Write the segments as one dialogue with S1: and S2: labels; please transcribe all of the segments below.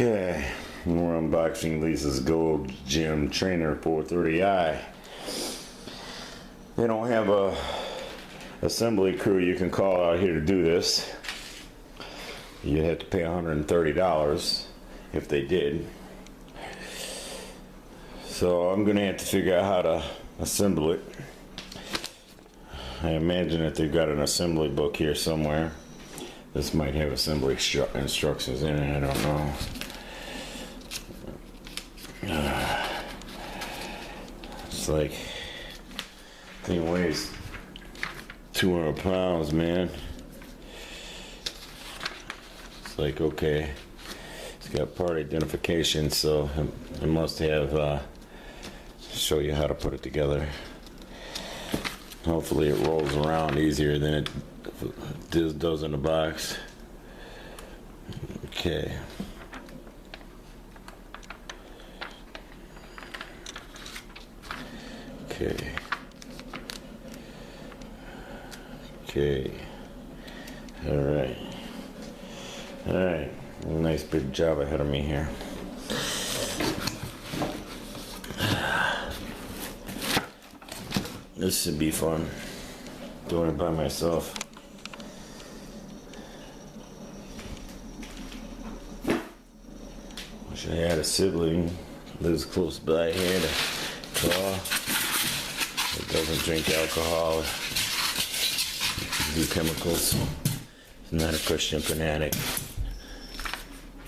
S1: Okay, we're unboxing Lisa's Gold Gym Trainer 430i. They don't have a assembly crew you can call out here to do this. You'd have to pay $130 if they did. So I'm gonna have to figure out how to assemble it. I imagine that they've got an assembly book here somewhere. This might have assembly instructions in it, I don't know. It's like, thing weighs 200 pounds, man. It's like, okay, it's got part identification, so it must have, show you how to put it together. Hopefully it rolls around easier than it does in the box. Okay. Okay. Okay. Alright. Alright. Nice big job ahead of me here. This should be fun. Doing it by myself. Wish I had a sibling lives close by here to call. It doesn't drink alcohol, do chemicals. He's not a Christian fanatic.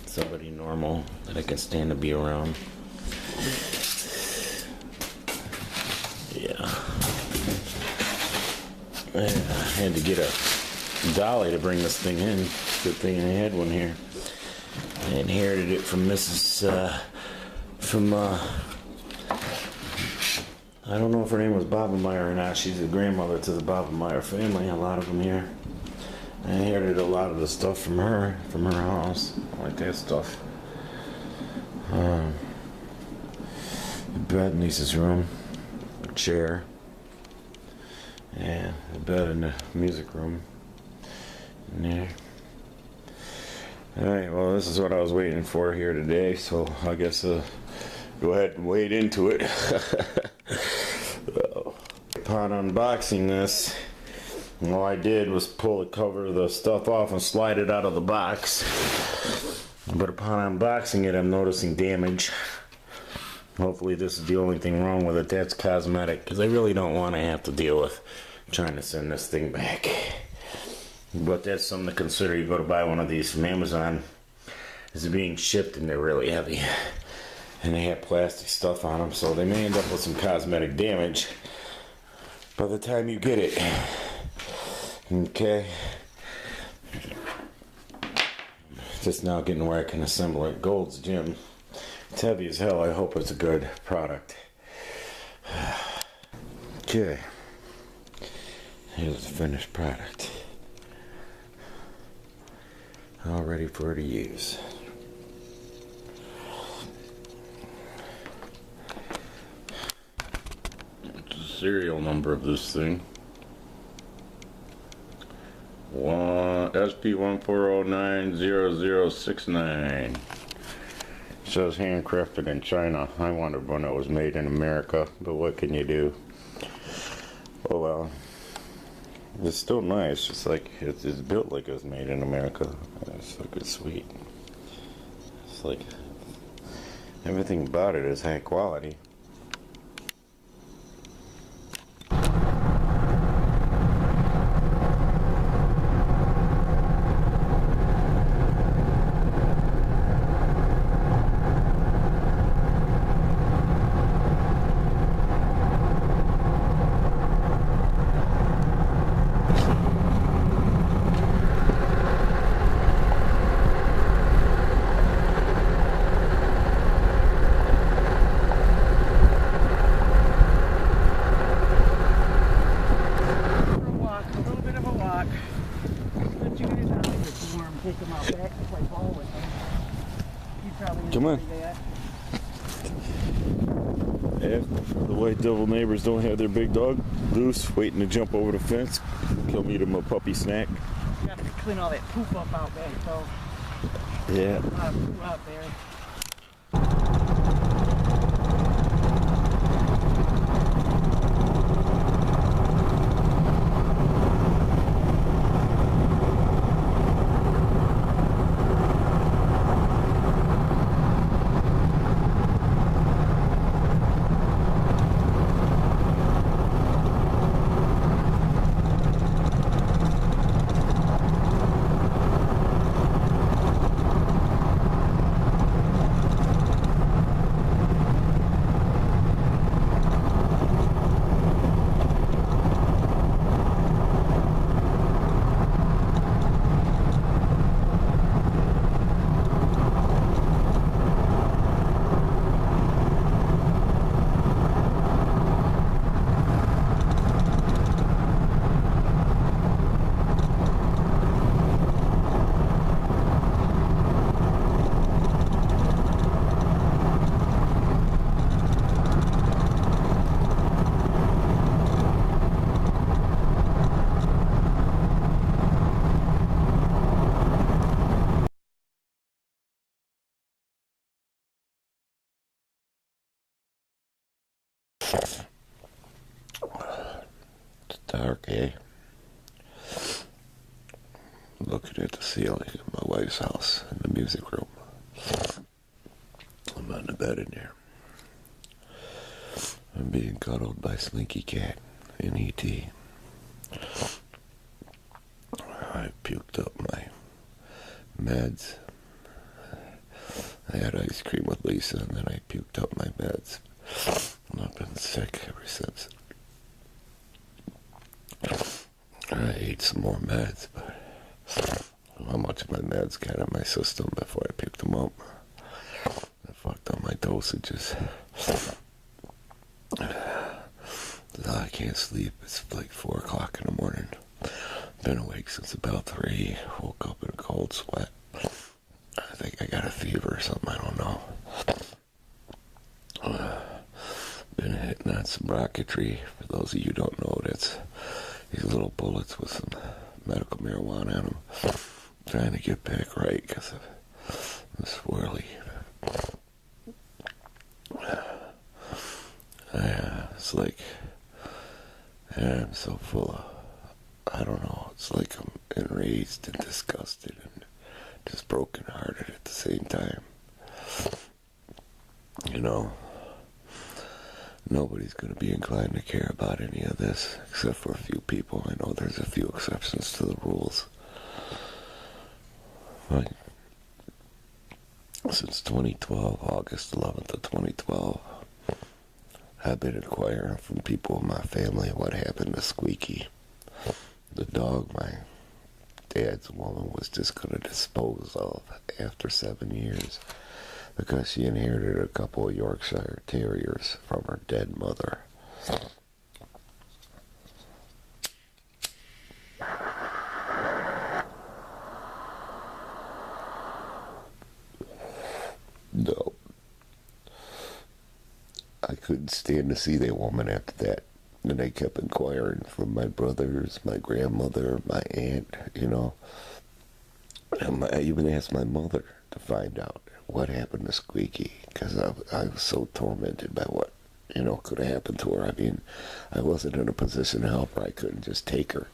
S1: Somebody normal that I can stand to be around. Yeah. I had to get a dolly to bring this thing in. Good thing I had one here. I inherited it from Mrs. I don't know if her name was Bobbemeier or not. She's a grandmother to the Bobbemeier family, a lot of them here. I inherited a lot of the stuff from her house. I like that stuff. The bed in Lisa's room, a chair, and a bed in the music room in there. Alright, well, this is what I was waiting for here today, so I guess go ahead and wade into it. Upon unboxing this, all I did was pull the cover of the stuff off and slide it out of the box. But upon unboxing it, I'm noticing damage. Hopefully this is the only thing wrong with it. That's cosmetic, because I really don't want to have to deal with trying to send this thing back. But that's something to consider. You go to buy one of these from Amazon, it's being shipped and they're really heavy. And they have plastic stuff on them, so they may end up with some cosmetic damage by the time you get it. Okay. Just now getting where I can assemble it. Gold's Gym. It's heavy as hell. I hope it's a good product. Okay. Here's the finished product. All ready for her to use. What's the serial number of this thing? SP14090069. Says handcrafted in China. I wondered when it was made in America, but what can you do? Oh well. It's still nice. It's like it's built like it was made in America. It's fucking sweet. It's like everything about it is high quality. Come on. If the white devil neighbors don't have their big dog loose, waiting to jump over the fence, come eat him a puppy snack.
S2: Got to clean all that poop up out there, so.
S1: Yeah.
S2: Up there.
S3: It's dark, eh? Looking at the ceiling in my wife's house in the music room. I'm on the bed in there. I'm being cuddled by Slinky Cat and E.T. I puked up my meds. I had ice cream with Lisa and then I puked up my meds. And I've been sick ever since. I ate some more meds, but how much of my meds got in my system before I picked them up. I fucked up my dosages. I can't sleep. It's like 4 o'clock in the morning. Been awake since about 3. Woke up in a cold sweat. I think I got a fever or something. I don't know. Been hitting on some rocketry. For those of you who don't know, that's these little bullets with some medical marijuana in them. Trying to get back right because of the swirly. It's like I'm so full of, I don't know, it's like I'm enraged and disgusted and just brokenhearted at the same time. You know, nobody's going to be inclined to care about any of this except for a few people. I know there's a few exceptions to the rules. Like, since 2012, August 11th of 2012, I've been inquiring from people in my family what happened to Squeaky, the dog my dad's woman was just going to dispose of after 7 years because she inherited a couple of Yorkshire Terriers from her dead mother. No. I couldn't stand to see that woman after that. And I kept inquiring from my brothers, my grandmother, my aunt, you know. And I even asked my mother to find out what happened to Squeaky, because I was so tormented by what, you know, could have happened to her. I mean, I wasn't in a position to help her. I couldn't just take her,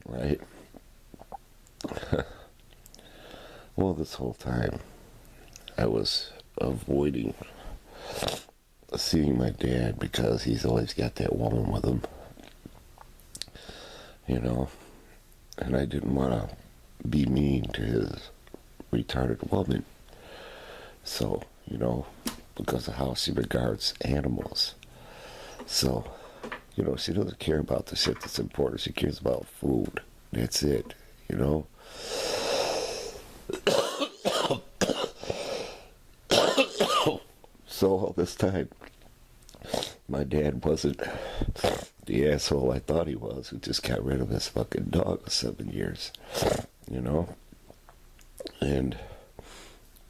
S3: right? Well, this whole time, I was avoiding seeing my dad because he's always got that woman with him, you know, and I didn't want to be mean to his retarded woman. So, you know, because of how she regards animals. So, you know, she doesn't care about the shit that's important. She cares about food. That's it, you know. So all this time, my dad wasn't the asshole I thought he was, who just got rid of his fucking dog for 7 years, you know? And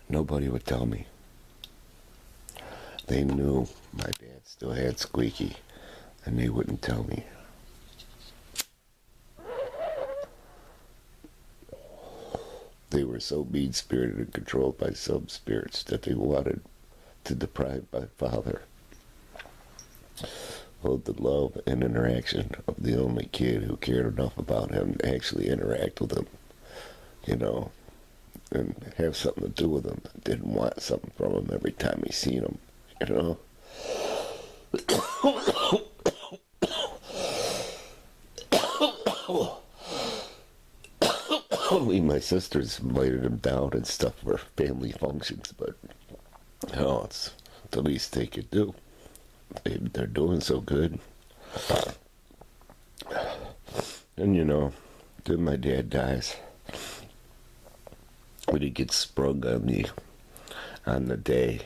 S3: nobody would tell me. They knew my dad still had Squeaky, and they wouldn't tell me. They were so mean-spirited and controlled by some spirits that they wanted to deprive my father of the love and interaction of the only kid who cared enough about him to actually interact with him, you know, and have something to do with him. Didn't want something from him every time he seen him, you know. My sisters invited him down and stuff for family functions, but it's the least they could do. They're doing so good. And you know, then my dad dies. When he gets sprung on me on the day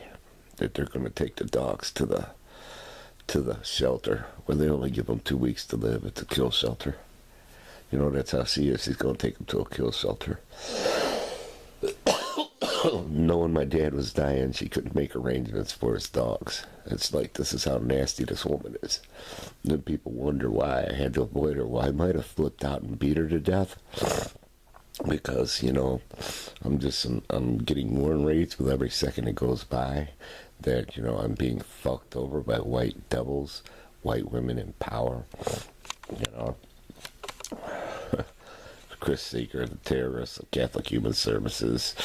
S3: that they're going to take the dogs to the shelter, where they only give them 2 weeks to live. It's a kill shelter. You know, that's how she is. She's going to take them to a kill shelter. Knowing my dad was dying, she couldn't make arrangements for his dogs. It's like, this is how nasty this woman is. And then people wonder why I had to avoid her. Well, I might have flipped out and beat her to death. Because, you know, I'm getting more enraged with every second it goes by. That, you know, I'm being fucked over by white devils, white women in power, you know. Chris Seeker, the terrorist of Catholic Human Services,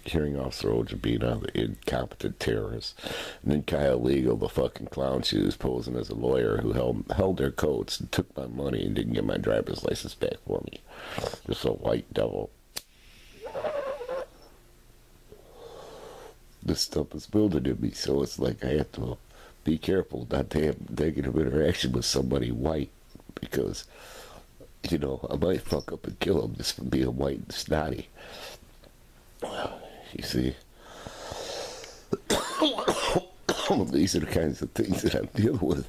S3: hearing officer Ojabina, the incompetent terrorist, and then Kyle Legal, the fucking clown shoes, posing as a lawyer who held their coats and took my money and didn't get my driver's license back for me. Just a white devil. This stuff is building in me, so it's like I have to be careful not to have negative interaction with somebody white, because, you know, I might fuck up and kill him just for being white and snotty. You see? These are the kinds of things that I'm dealing with.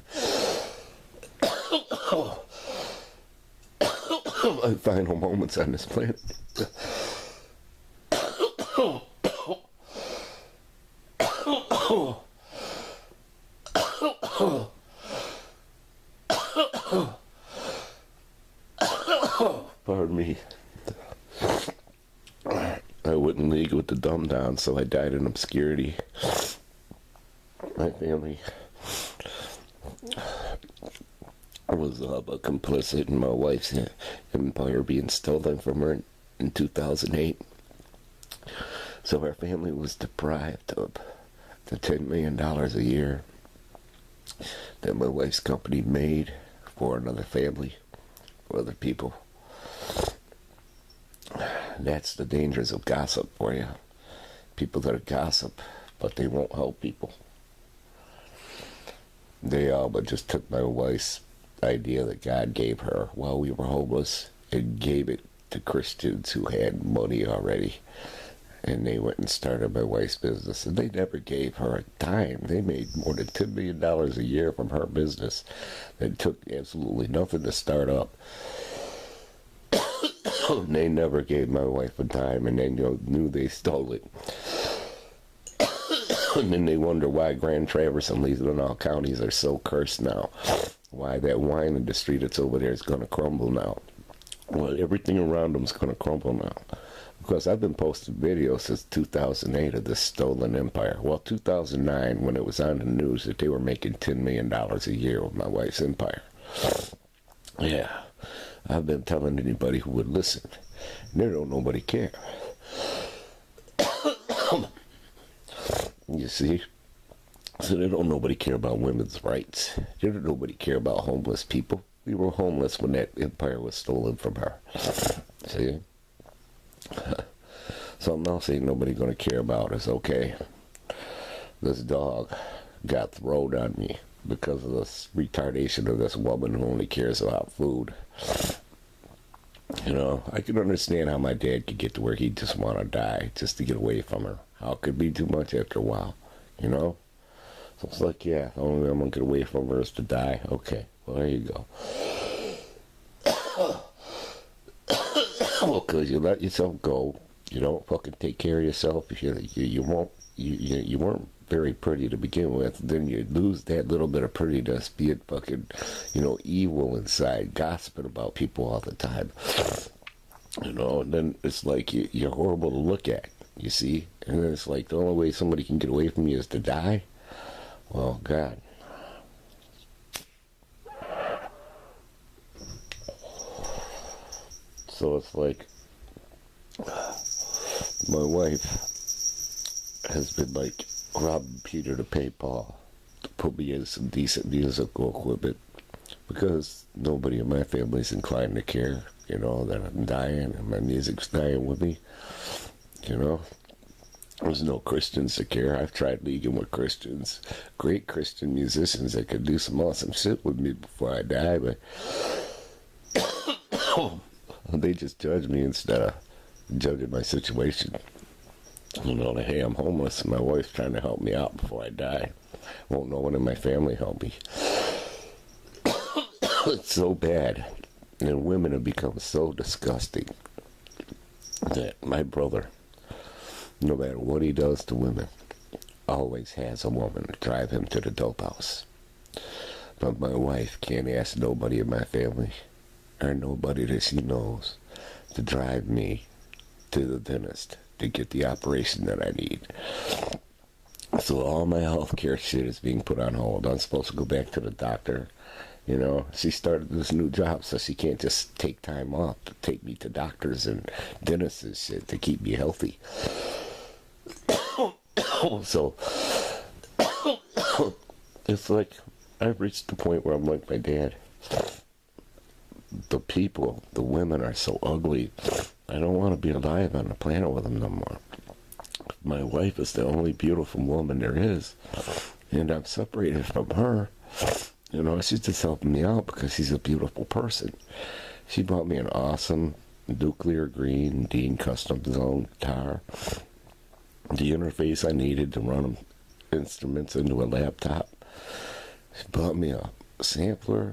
S3: My final moments on this planet. Pardon me. I wouldn't league with the dumb down, so I died in obscurity. My family was complicit in my wife's empire being stolen from her in 2008. So our family was deprived of the $10 million a year that my wife's company made for another family, for other people. That's the dangers of gossip for you. People that are gossip, but they won't help people. They all but just took my wife's idea that God gave her while we were homeless and gave it to Christians who had money already. And they went and started my wife's business, and they never gave her a dime. They made more than $10 million a year from her business. It took absolutely nothing to start up. They never gave my wife a dime, and they knew they stole it. And then they wonder why Grand Traverse and Leelanau counties are so cursed now. Why that wine industry that's over there is going to crumble now. Well, everything around them is going to crumble now. Because I've been posting videos since 2008 of this stolen empire. Well, 2009, when it was on the news that they were making $10 million a year with my wife's empire. Yeah, I've been telling anybody who would listen. And they don't nobody care. You see? So they don't nobody care about women's rights. They don't nobody care about homeless people. We were homeless when that empire was stolen from her. See? Something else ain't nobody gonna care about is, okay, this dog got thrown on me because of this retardation of this woman who only cares about food. You know, I can understand how my dad could get to where he'd just want to die just to get away from her. How it could be too much after a while, you know? So it's like, yeah, the only way I'm gonna get away from her is to die. Okay, well, there you go. Well, because you let yourself go, you don't fucking take care of yourself. You weren't very pretty to begin with. Then you lose that little bit of prettiness, being fucking, evil inside, gossiping about people all the time. You know, and then it's like you're horrible to look at, you see? And then it's like the only way somebody can get away from you is to die. Well, God. So it's like my wife has been like robbing Peter to pay Paul to put me in some decent musical equipment because nobody in my family is inclined to care, you know, that I'm dying and my music's dying with me, you know. There's no Christians to care. I've tried leaguing with Christians, great Christian musicians that could do some awesome shit with me before I die, but they just judge me instead of judging my situation. You know, like, hey, I'm homeless and my wife's trying to help me out before I die. Won't no one in my family help me. It's so bad. And women have become so disgusting that my brother, no matter what he does to women, always has a woman to drive him to the dope house. But my wife can't ask nobody in my family or nobody that she knows to drive me to the dentist to get the operation that I need. So all my healthcare shit is being put on hold. I'm supposed to go back to the doctor. You know, she started this new job, so she can't just take time off to take me to doctors and dentists and shit to keep me healthy. So it's like I've reached the point where I'm like my dad. The people, the women are so ugly. I don't want to be alive on the planet with them no more. My wife is the only beautiful woman there is, and I'm separated from her. You know, she's just helping me out because she's a beautiful person. She bought me an awesome nuclear green Dean Custom Zone guitar. The interface I needed to run instruments into a laptop. She bought me a sampler.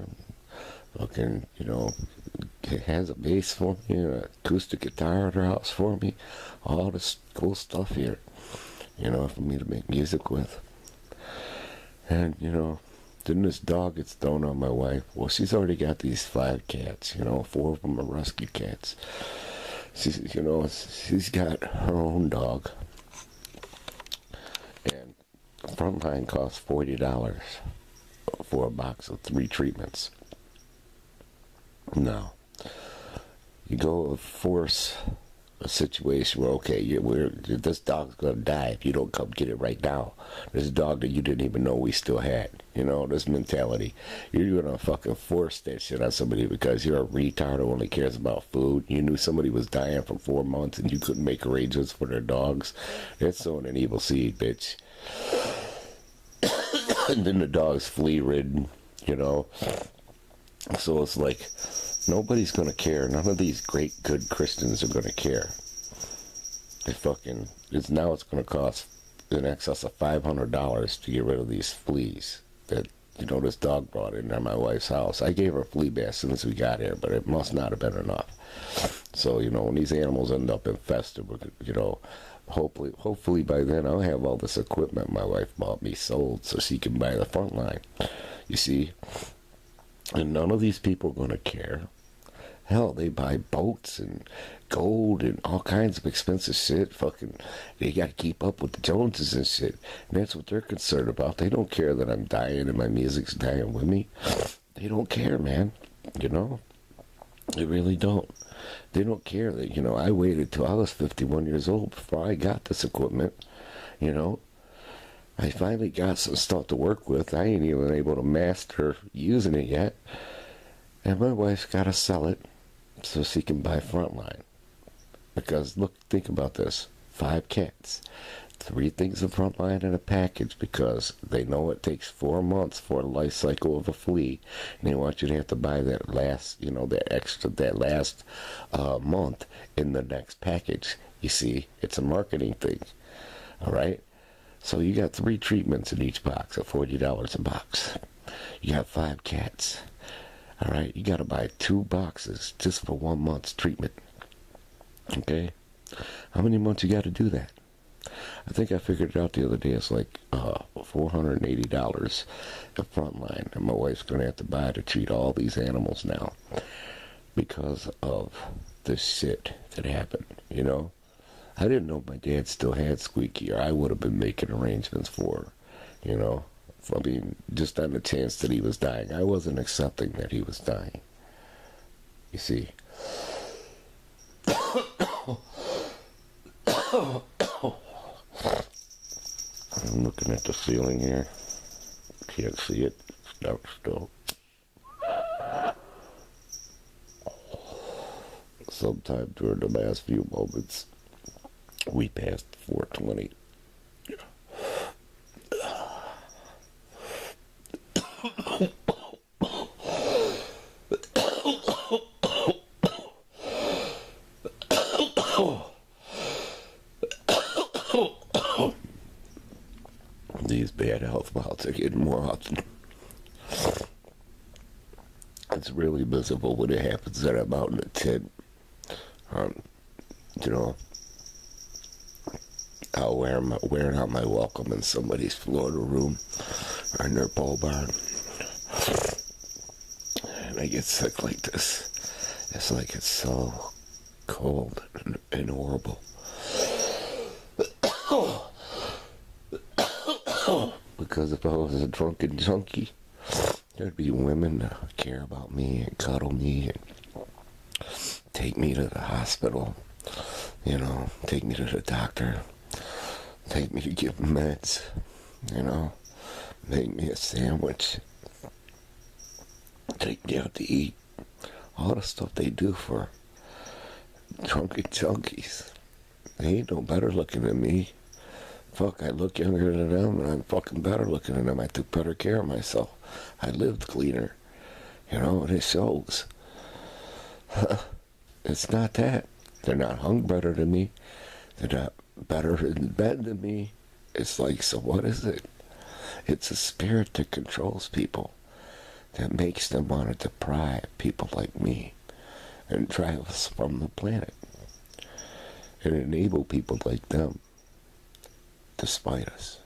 S3: Fucking, you know, it has a bass for me, an acoustic guitar at her house for me. All this cool stuff here, you know, for me to make music with. And, you know, then this dog gets thrown on my wife. Well, she's already got these 5 cats, you know, 4 of them are rescue cats. She's, you know, she's got her own dog. And Frontline costs $40 for a box of 3 treatments. Now, you go force a situation where, okay, this dog's going to die if you don't come get it right now. This dog that you didn't even know we still had. You know, this mentality. You're going to fucking force that shit on somebody because you're a retard who only cares about food. You knew somebody was dying for 4 months and you couldn't make arrangements for their dogs. That's sowing an evil seed, bitch. And then the dog's flea-ridden, you know. So it's like, nobody's going to care. None of these great, good Christians are going to care. It's going to cost in excess of $500 to get rid of these fleas that, you know, this dog brought in at my wife's house. I gave her a flea bath as soon as we got here, but it must not have been enough. So, you know, when these animals end up infested, you know, hopefully by then I'll have all this equipment my wife bought me sold so she can buy the Frontline. You see? And none of these people are going to care. Hell, they buy boats and gold and all kinds of expensive shit. Fucking, they got to keep up with the Joneses and shit. And that's what they're concerned about. They don't care that I'm dying and my music's dying with me. They don't care, man. You know? They really don't. They don't care that, you know, I waited till I was 51 years old before I got this equipment. You know? I finally got some stuff to work with. I ain't even able to master using it yet. And my wife's got to sell it so she can buy Frontline. Because, look, think about this. 5 cats. 3 things of Frontline in a package because they know it takes 4 months for a life cycle of a flea. And they want you to have to buy that last, you know, that last month in the next package. You see, it's a marketing thing. All right? So you got 3 treatments in each box at $40 a box. You got 5 cats. All right, you got to buy 2 boxes just for 1 month's treatment. Okay? How many months you got to do that? I think I figured it out the other day. It's like $480 at Frontline. And my wife's going to have to buy to treat all these animals now because of this shit that happened, you know? I didn't know my dad still had Squeaky, or I would have been making arrangements for her, you know? I mean, just on the chance that he was dying. I wasn't accepting that he was dying. You see? I'm looking at the ceiling here. Can't see it. It's dark still. Sometime during the last few moments, we passed 420. These bad health bouts are getting more often. It's really visible when it happens that I'm out in the tent. You know, I'll wearing out my welcome in somebody's Florida room or in their pole barn. And I get sick like this. It's like it's so cold and horrible. Because if I was a drunken junkie, there'd be women that care about me and cuddle me and take me to the hospital, you know, take me to the doctor, take me to give meds, you know, make me a sandwich, take me out to eat. All the stuff they do for drunken junkies. They ain't no better looking than me. Fuck, I look younger than them, and I'm fucking better looking than them. I took better care of myself. I lived cleaner. You know, and it shows. It's not that. They're not hung better than me. They're not better in bed than me. It's like, so what is it? It's a spirit that controls people, that makes them want to deprive people like me and drive us from the planet and enable people like them to spite us.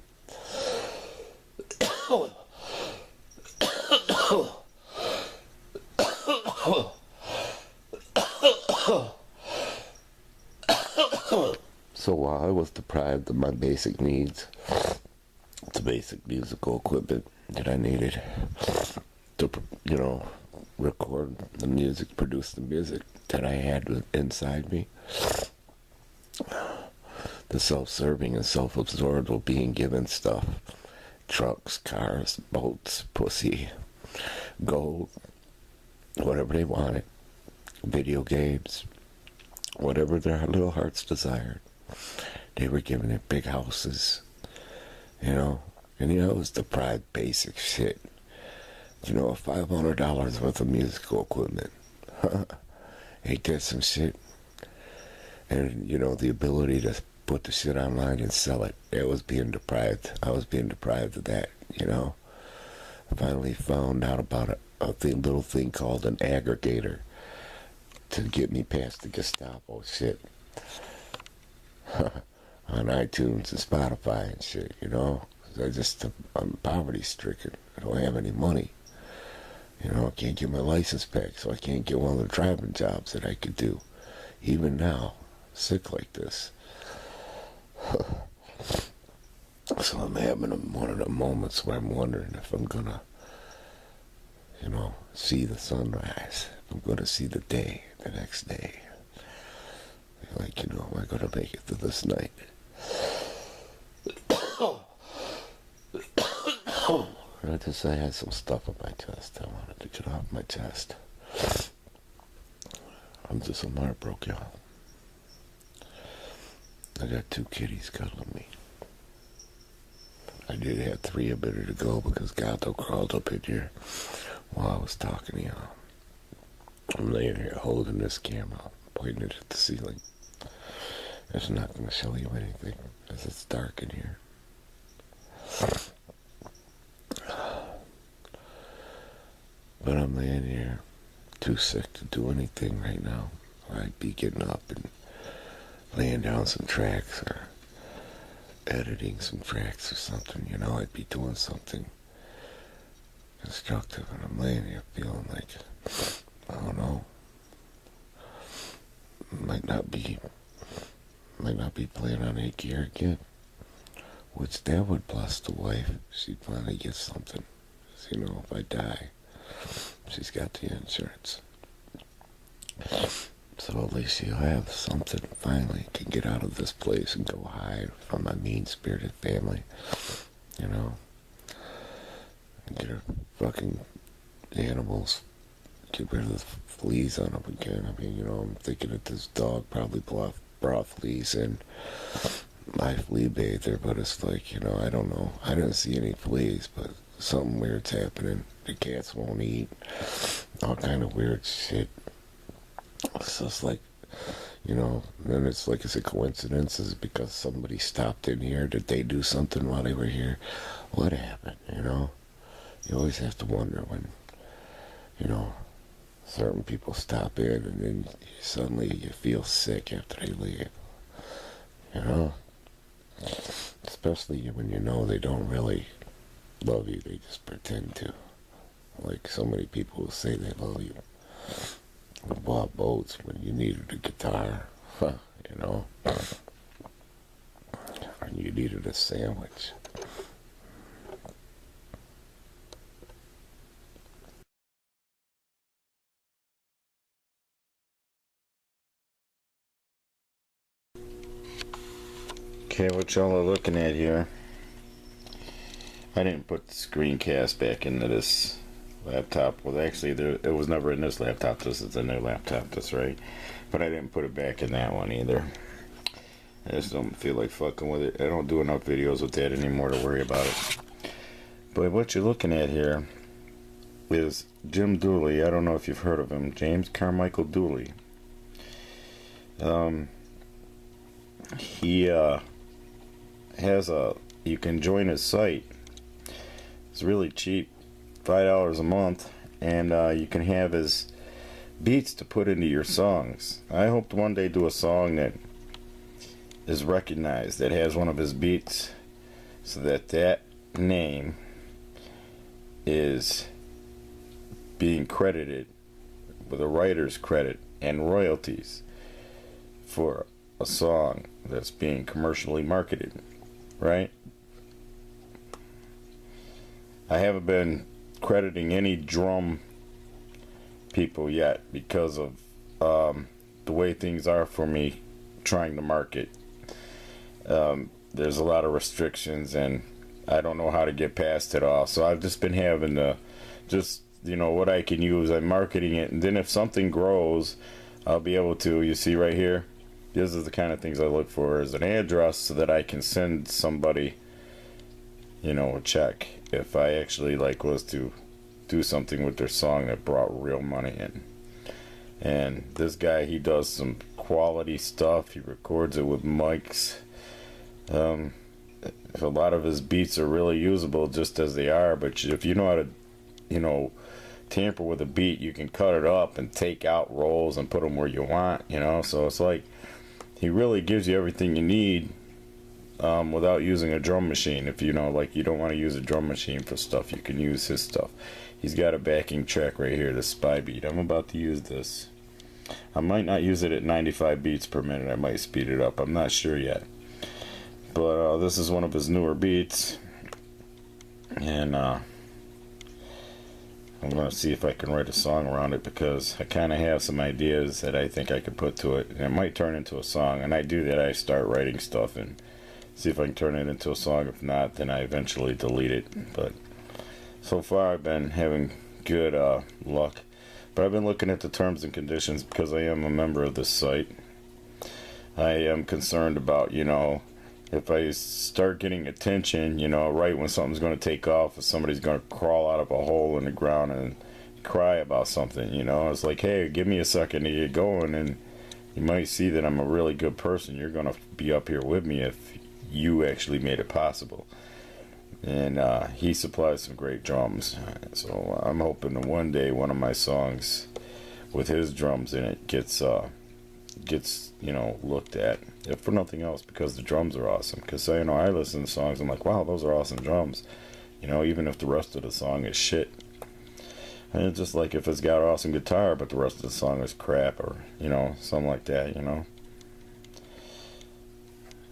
S3: So while I was deprived of my basic needs, the basic musical equipment that I needed to, you know, record the music, produce the music that I had inside me, the self-serving and self-absorbed were being given stuff. Trucks, cars, boats, pussy, gold, whatever they wanted. Video games, whatever their little hearts desired. They were given it big houses, you know. And you know, it was deprived basic shit. You know, $500 worth of musical equipment. Ain't that some shit? And, you know, the ability to put the shit online and sell it. It was being deprived. I was being deprived of that, you know. I finally found out about little thing called an aggregator to get me past the Gestapo shit. On iTunes and Spotify and shit, you know. I'm poverty stricken. I don't have any money. You know, I can't get my license back, so I can't get one of the driving jobs that I could do. Even now, sick like this. So I'm having one of the moments where I'm wondering if I'm gonna, you know, see the sunrise. If I'm gonna see the day, the next day. Like, you know, am I gonna make it through this night? I had some stuff on my chest I wanted to get off my chest. I'm just heartbroken, y'all. I got 2 kitties cuddling me. I did have 3 a minute ago because Gato crawled up in here while I was talking to y'all. I'm laying here holding this camera, pointing it at the ceiling. It's not going to show you anything because it's dark in here. But I'm laying here, too sick to do anything right now. I'd be getting up and laying down some tracks or editing some tracks or something, you know. I'd be doing something constructive, and I'm laying here feeling like, I don't know, not be playing on 8 gear again. Which that would bless the wife. She'd finally get something. You know, if I die, she's got the insurance. So at least she'll have something. Finally can get out of this place and go hide from my mean-spirited family. You know? And get her fucking animals. Get rid of the fleas on them again. I mean, you know, I'm thinking that this dog probably brought fleas in my flea bather, but it's like, you know, I don't know. I didn't see any fleas, but something weird's happening. The cats won't eat. All kind of weird shit. It's just like, you know, then it's like, is it coincidence? Is it because somebody stopped in here? Did they do something while they were here? What happened, you know? You always have to wonder when, you know, certain people stop in and then suddenly you feel sick after they leave. You know? Especially when you know they don't really love you, they just pretend to. Like so many people will say they love you. We bought boats when you needed a guitar, you know? And you needed a sandwich.
S1: Okay, what y'all are looking at here, I didn't put the screencast back into this laptop. Well, actually, it was never in this laptop. This is a new laptop, that's right. But I didn't put it back in that one either. I just don't feel like fucking with it. I don't do enough videos with that anymore to worry about it. But what you're looking at here is Jim Dooley. I don't know if you've heard of him. James Carmichael Dooley. He you can join his site. It's really cheap, $5 a month, and you can have his beats to put into your songs. I hope to one day do a song that is recognized, that has one of his beats, so that name is being credited with a writer's credit and royalties for a song that's being commercially marketed, right? I haven't been crediting any drum people yet because of the way things are for me trying to market. There's a lot of restrictions and I don't know how to get past it all, so I've just been having to just, you know, what I can use, I'm marketing it, and then if something grows, I'll be able to, you see right here, this is the kind of things I look for, is an address so that I can send somebody, you know, a check if I actually was to do something with their song that brought real money in. And this guy, he does some quality stuff. He records it with mics. A lot of his beats are really usable just as they are, but if you know how to, you know, tamper with a beat, you can cut it up and take out rolls and put them where you want, you know. So it's like he really gives you everything you need without using a drum machine. If you know, like, you don't want to use a drum machine for stuff, you can use his stuff. He's got a backing track right here, the Spy Beat. I'm about to use this. I might not use it at 95 beats per minute. I might speed it up. I'm not sure yet. But this is one of his newer beats. And I'm going to see if I can write a song around it, because I kind of have some ideas that I think I could put to it. And it might turn into a song. And I do that. I start writing stuff and see if I can turn it into a song. If not, then I eventually delete it. But so far I've been having good luck. But I've been looking at the terms and conditions because I am a member of this site. I am concerned about, you know, if I start getting attention, you know, right when something's going to take off, if somebody's going to crawl out of a hole in the ground and cry about something, you know, it's like, hey, give me a second to get going, and you might see that I'm a really good person. You're going to be up here with me if you actually made it possible. And he supplies some great drums, so I'm hoping that one day one of my songs with his drums in it gets you know, looked at, if for nothing else because the drums are awesome. Because, you know, I listen to songs, I'm like, wow, those are awesome drums, you know, even if the rest of the song is shit. And it's just like if it's got awesome guitar but the rest of the song is crap, or, you know, something like that, you know.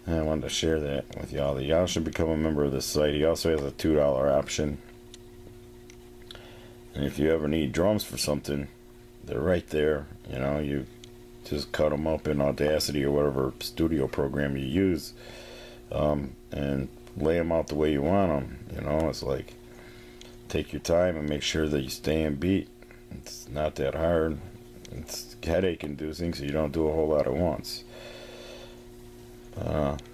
S1: And I wanted to share that with y'all. Y'all should become a member of this site. He also has a $2 option. And if you ever need drums for something, they're right there. You know, you just cut them up in Audacity or whatever studio program you use, and lay them out the way you want them. You know, it's like, take your time and make sure that you stay in beat. It's not that hard. It's headache inducing, so you don't do a whole lot at once.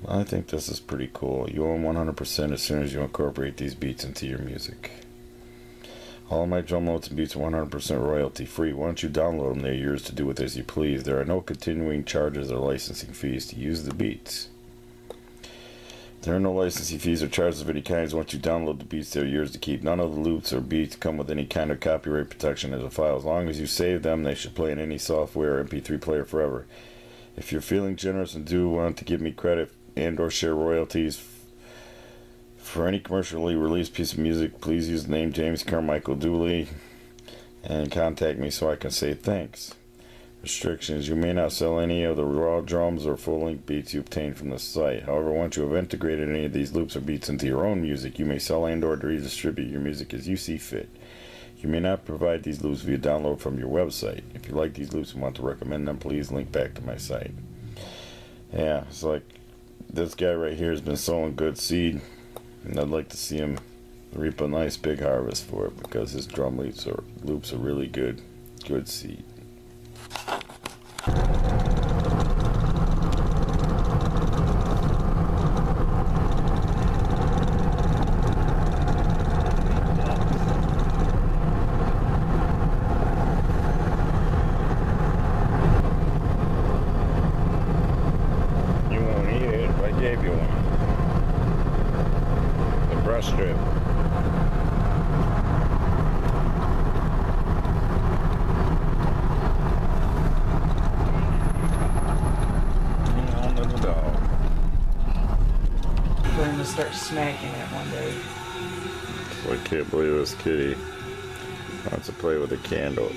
S1: I think this is pretty cool. You own 100% as soon as you incorporate these beats into your music. All of my drum loads and beats are 100% royalty free. Once you download them, they're yours to do with as you please. There are no continuing charges or licensing fees to use the beats. There are no licensing fees or charges of any kind. Once you download the beats, they're yours to keep. None of the loops or beats come with any kind of copyright protection as a file. As long as you save them, they should play in any software or MP3 player forever. If you're feeling generous and do want to give me credit and or share royalties for any commercially released piece of music, please use the name James Carmichael Dooley and contact me so I can say thanks. Restrictions: you may not sell any of the raw drums or full-length beats you obtain from the site. However, once you have integrated any of these loops or beats into your own music, you may sell and or redistribute your music as you see fit. You may not provide these loops via download from your website. If you like these loops and want to recommend them, please link back to my site. Yeah, it's like this guy right here has been sowing good seed, and I'd like to see him reap a nice big harvest for it, because his drum loops are really good seed. Strip. Little dog.
S2: We're going to start smacking it one day.
S1: I can't believe this kitty wants to play with a candle.